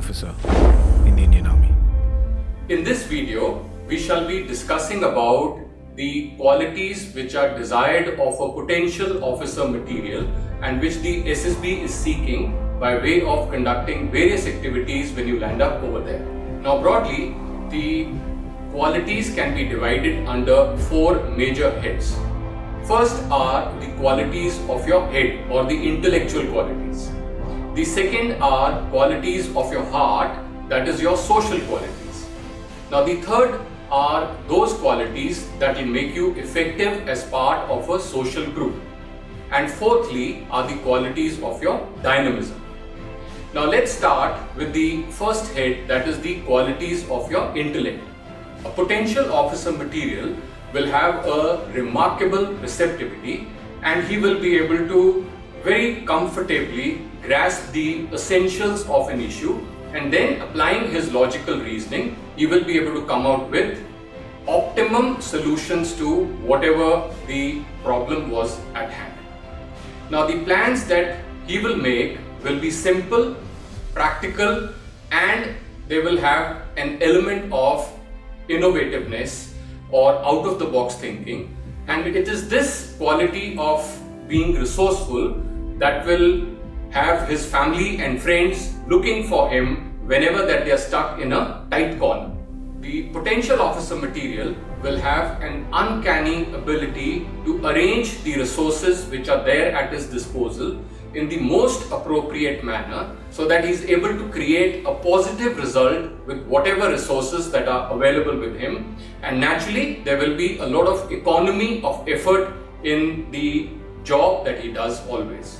officer in the Indian Army. In this video, we shall be discussing about the qualities which are desired of a potential officer material and which the SSB is seeking by way of conducting various activities when you land up over there. Now broadly, the qualities can be divided under four major heads. First are the qualities of your head or the intellectual qualities. The second are qualities of your heart, that is your social qualities. Now the third are those qualities that will make you effective as part of a social group. And fourthly are the qualities of your dynamism. Now let's start with the first head, that is the qualities of your intellect. A potential officer material will have a remarkable receptivity and he will be able to very comfortably grasp the essentials of an issue, and then applying his logical reasoning, he will be able to come out with optimum solutions to whatever the problem was at hand. Now the plans that he will make will be simple, practical, and they will have an element of innovativeness or out of the box thinking, and it is this quality of being resourceful that will have his family and friends looking for him whenever that they are stuck in a tight corner. The potential officer material will have an uncanny ability to arrange the resources which are there at his disposal in the most appropriate manner so that he is able to create a positive result with whatever resources that are available with him, and naturally there will be a lot of economy of effort in the job that he does always.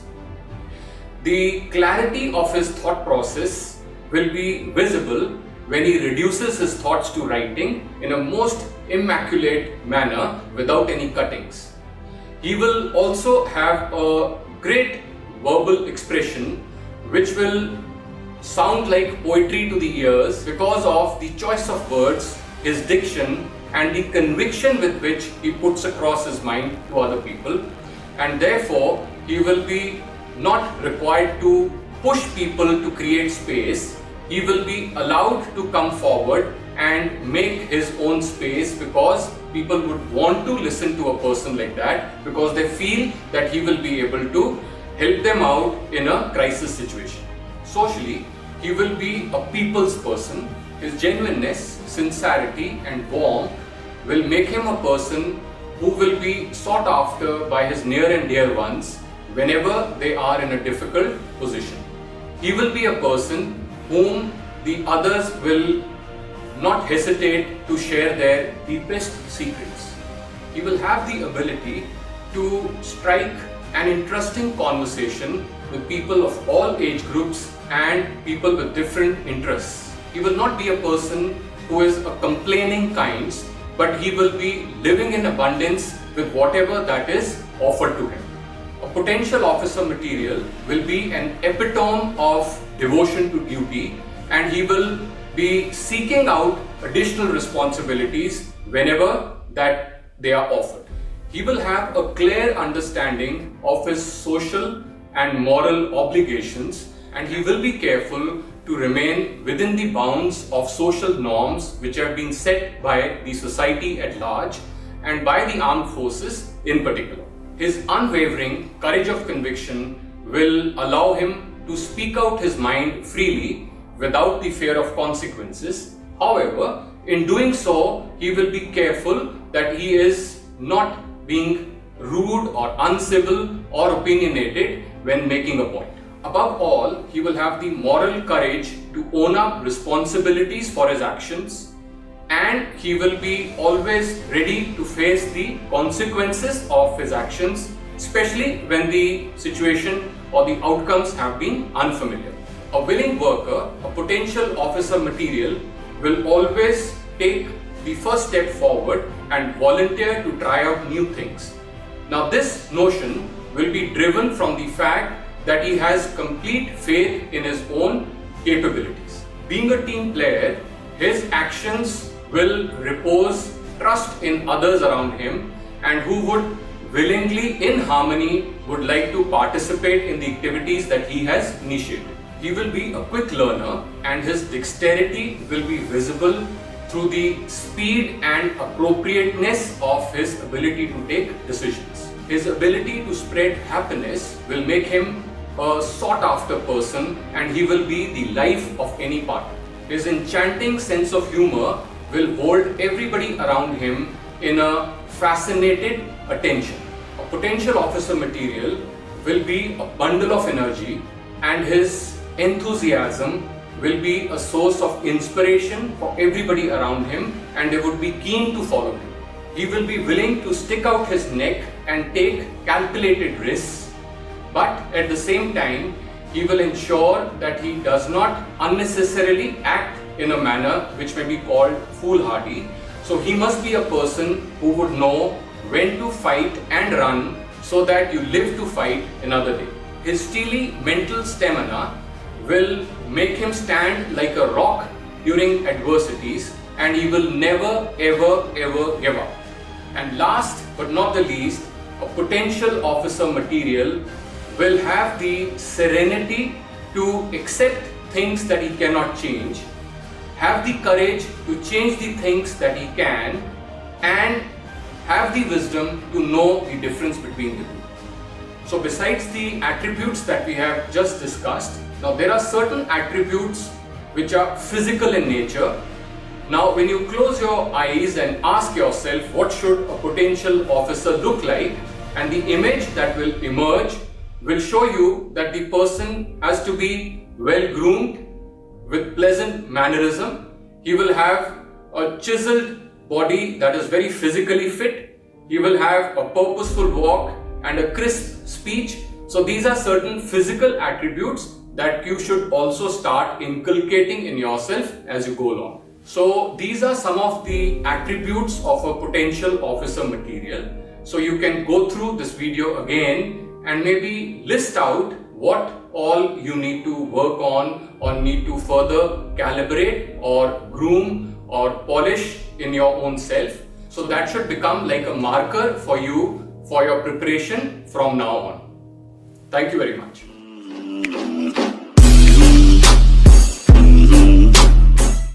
The clarity of his thought process will be visible when he reduces his thoughts to writing in a most immaculate manner without any cuttings. He will also have a great verbal expression which will sound like poetry to the ears because of the choice of words, his diction, and the conviction with which he puts across his mind to other people, and therefore he will be not required to push people to create space. He will be allowed to come forward and make his own space because people would want to listen to a person like that because they feel that he will be able to help them out in a crisis situation. Socially, he will be a people's person. His genuineness, sincerity and warmth will make him a person who will be sought after by his near and dear ones whenever they are in a difficult position. He will be a person whom the others will not hesitate to share their deepest secrets. He will have the ability to strike an interesting conversation with people of all age groups and people with different interests. He will not be a person who is a complaining kind, but he will be living in abundance with whatever that is offered to him. A potential officer material will be an epitome of devotion to duty, and he will be seeking out additional responsibilities whenever that they are offered. He will have a clear understanding of his social and moral obligations, and he will be careful to remain within the bounds of social norms which have been set by the society at large and by the armed forces in particular. His unwavering courage of conviction will allow him to speak out his mind freely without the fear of consequences. However, in doing so, he will be careful that he is not being rude or uncivil or opinionated when making a point. Above all, he will have the moral courage to own up responsibilities for his actions, and he will be always ready to face the consequences of his actions, especially when the situation or the outcomes have been unfamiliar. A willing worker, a potential officer material, will always take the first step forward and volunteer to try out new things. Now this notion will be driven from the fact that he has complete faith in his own capabilities. Being a team player, his actions will repose trust in others around him and who would willingly, in harmony, would like to participate in the activities that he has initiated. he will be a quick learner and his dexterity will be visible through the speed and appropriateness of his ability to take decisions. His ability to spread happiness will make him a sought after person and he will be the life of any party. His enchanting sense of humor will hold everybody around him in a fascinated attention. A potential officer material will be a bundle of energy and his enthusiasm will be a source of inspiration for everybody around him and they would be keen to follow him. He will be willing to stick out his neck and take calculated risks, but at the same time he will ensure that he does not unnecessarily act in a manner which may be called foolhardy. So he must be a person who would know when to fight and run so that you live to fight another day. His steely mental stamina will make him stand like a rock during adversities and he will never ever give up. And last but not the least, a potential officer material will have the serenity to accept things that he cannot change, have the courage to change the things that he can, and have the wisdom to know the difference between the two. So besides the attributes that we have just discussed, now there are certain attributes which are physical in nature. Now when you close your eyes and ask yourself what should a potential officer look like, and the image that will emerge will show you that the person has to be well groomed with pleasant mannerism. He will have a chiseled body that is very physically fit. He will have a purposeful walk and a crisp speech. So these are certain physical attributes that you should also start inculcating in yourself as you go along. So these are some of the attributes of a potential officer material. So you can go through this video again and maybe list out what all you need to work on or need to further calibrate or groom or polish in your own self. So that should become like a marker for you for your preparation from now on. Thank you very much.